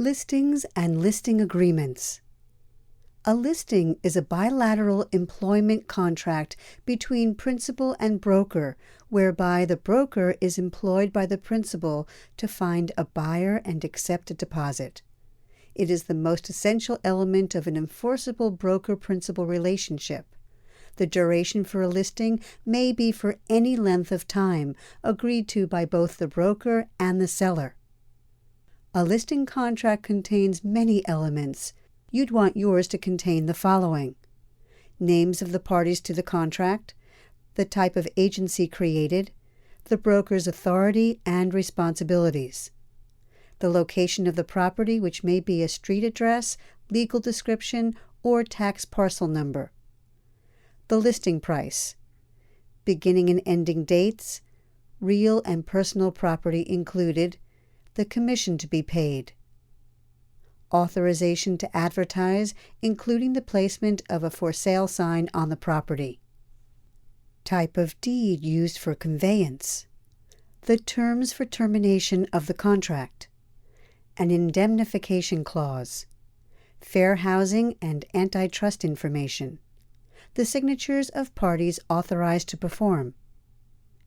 Listings and listing agreements. A listing is a bilateral employment contract between principal and broker, whereby the broker is employed by the principal to find a buyer and accept a deposit. It is the most essential element of an enforceable broker-principal relationship. The duration for a listing may be for any length of time, agreed to by both the broker and the seller. A listing contract contains many elements. You'd want yours to contain the following: names of the parties to the contract, the type of agency created, the broker's authority and responsibilities, the location of the property, which may be a street address, legal description, or tax parcel number, the listing price, beginning and ending dates, real and personal property included, the commission to be paid, authorization to advertise, including the placement of a for sale sign on the property, type of deed used for conveyance, the terms for termination of the contract, an indemnification clause, fair housing and antitrust information, the signatures of parties authorized to perform,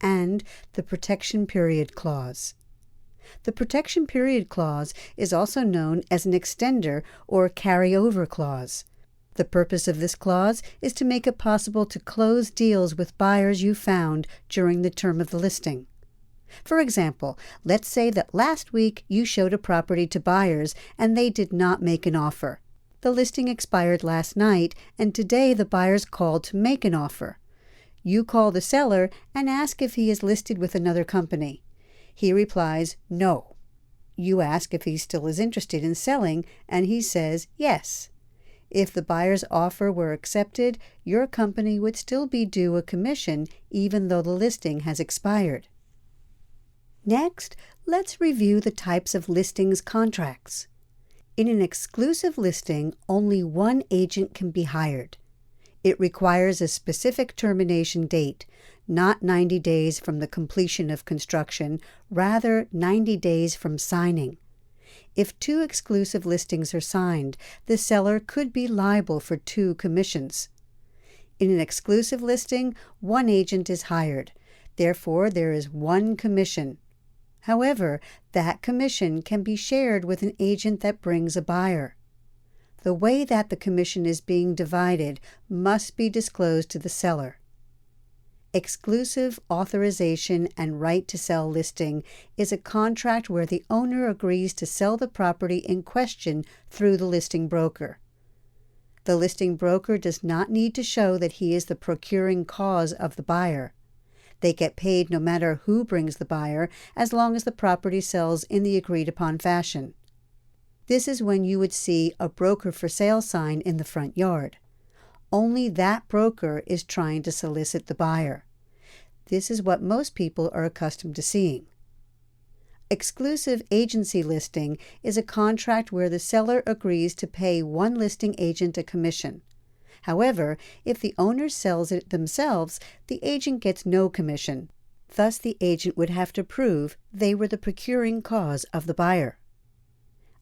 and the protection period clause. The protection period clause is also known as an extender or carryover clause. The purpose of this clause is to make it possible to close deals with buyers you found during the term of the listing. For example, let's say that last week you showed a property to buyers and they did not make an offer. The listing expired last night, and today the buyers called to make an offer. You call the seller and ask if he is listed with another company. He replies, no. You ask if he still is interested in selling, and he says yes. If the buyer's offer were accepted, your company would still be due a commission even though the listing has expired. Next, let's review the types of listings contracts. In an exclusive listing, only one agent can be hired. It requires a specific termination date, not 90 days from the completion of construction, rather 90 days from signing. If 2 exclusive listings are signed, the seller could be liable for 2 commissions. In an exclusive listing, one agent is hired. Therefore, there is 1 commission. However, that commission can be shared with an agent that brings a buyer. The way that the commission is being divided must be disclosed to the seller. Exclusive authorization and right to sell listing is a contract where the owner agrees to sell the property in question through the listing broker. The listing broker does not need to show that he is the procuring cause of the buyer. They get paid no matter who brings the buyer, as long as the property sells in the agreed-upon fashion. This is when you would see a broker for sale sign in the front yard. Only that broker is trying to solicit the buyer. This is what most people are accustomed to seeing. Exclusive agency listing is a contract where the seller agrees to pay one listing agent a commission. However, if the owner sells it themselves, the agent gets no commission. Thus, the agent would have to prove they were the procuring cause of the buyer.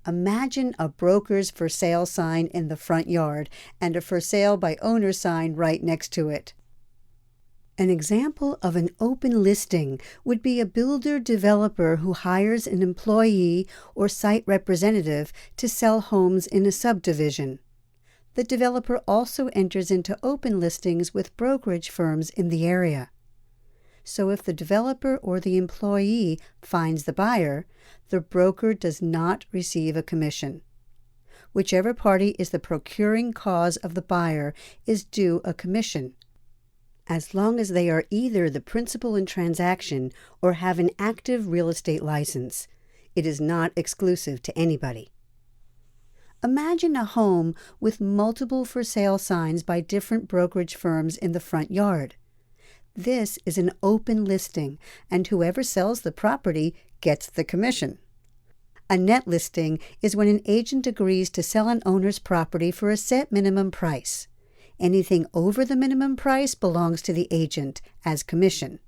Imagine a broker's for sale sign in the front yard and a for sale by owner sign right next to it. An example of an open listing would be a builder-developer who hires an employee or site representative to sell homes in a subdivision. The developer also enters into open listings with brokerage firms in the area. So if the developer or the employee finds the buyer, the broker does not receive a commission. Whichever party is the procuring cause of the buyer is due a commission, as long as they are either the principal in transaction or have an active real estate license. It is not exclusive to anybody. Imagine a home with multiple for sale signs by different brokerage firms in the front yard. This is an open listing, and whoever sells the property gets the commission. A net listing is when an agent agrees to sell an owner's property for a set minimum price. Anything over the minimum price belongs to the agent as commission.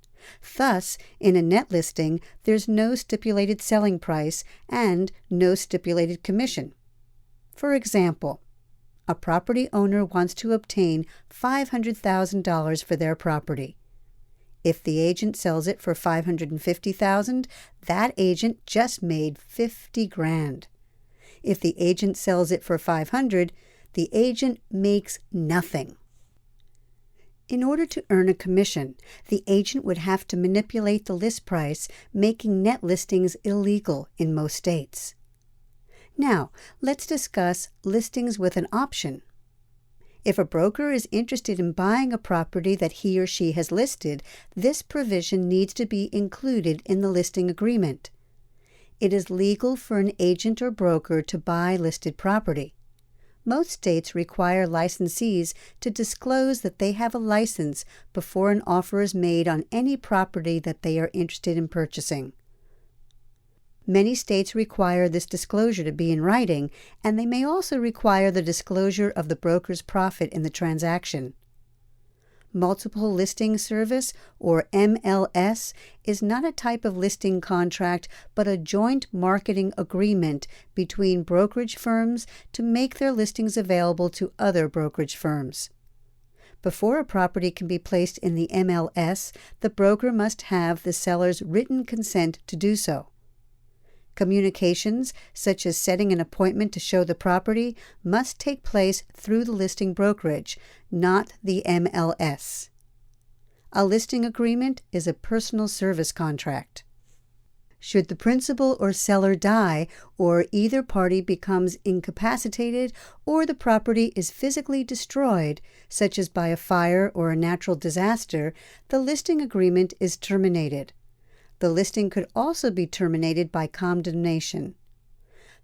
Thus, in a net listing, there's no stipulated selling price and no stipulated commission. For example, a property owner wants to obtain $500,000 for their property. If the agent sells it for $550,000, that agent just made $50,000. If the agent sells it for $500,000, the agent makes nothing. In order to earn a commission, the agent would have to manipulate the list price, making net listings illegal in most states. Now, let's discuss listings with an option. If a broker is interested in buying a property that he or she has listed, this provision needs to be included in the listing agreement. It is legal for an agent or broker to buy listed property. Most states require licensees to disclose that they have a license before an offer is made on any property that they are interested in purchasing. Many states require this disclosure to be in writing, and they may also require the disclosure of the broker's profit in the transaction. Multiple Listing Service, or MLS, is not a type of listing contract but a joint marketing agreement between brokerage firms to make their listings available to other brokerage firms. Before a property can be placed in the MLS, the broker must have the seller's written consent to do so. Communications, such as setting an appointment to show the property, must take place through the listing brokerage, not the MLS. A listing agreement is a personal service contract. Should the principal or seller die, or either party becomes incapacitated, or the property is physically destroyed, such as by a fire or a natural disaster, the listing agreement is terminated. The listing could also be terminated by condemnation.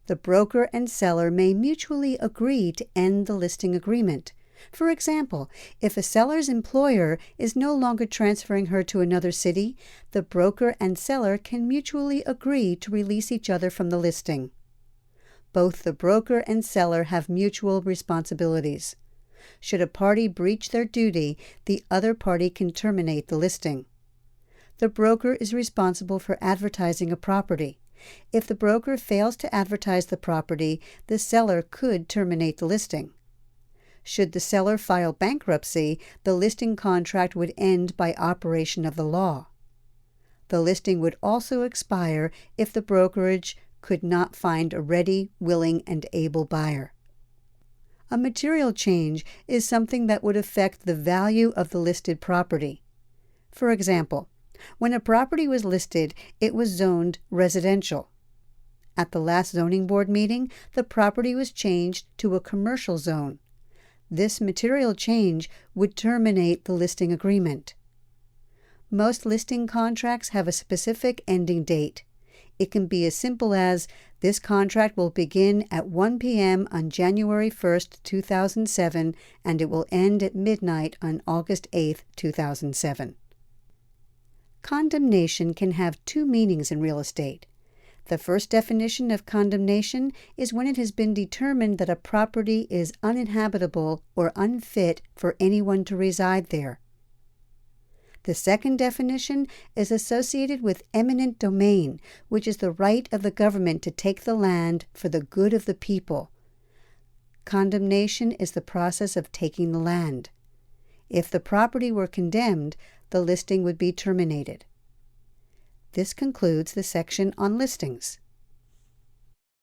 The broker and seller may mutually agree to end the listing agreement. For example, if a seller's employer is no longer transferring her to another city, the broker and seller can mutually agree to release each other from the listing. Both the broker and seller have mutual responsibilities. Should a party breach their duty, the other party can terminate the listing. The broker is responsible for advertising a property. If the broker fails to advertise the property, the seller could terminate the listing. Should the seller file bankruptcy, the listing contract would end by operation of the law. The listing would also expire if the brokerage could not find a ready, willing, and able buyer. A material change is something that would affect the value of the listed property. For example, when a property was listed, it was zoned residential. At the last zoning board meeting, the property was changed to a commercial zone. This material change would terminate the listing agreement. Most listing contracts have a specific ending date. It can be as simple as, this contract will begin at 1 p.m. on January 1st, 2007, and it will end at midnight on August 8th, 2007. Condemnation can have two meanings in real estate. The first definition of condemnation is when it has been determined that a property is uninhabitable or unfit for anyone to reside there. The second definition is associated with eminent domain, which is the right of the government to take the land for the good of the people. Condemnation is the process of taking the land. If the property were condemned, the listing would be terminated. This concludes the section on listings.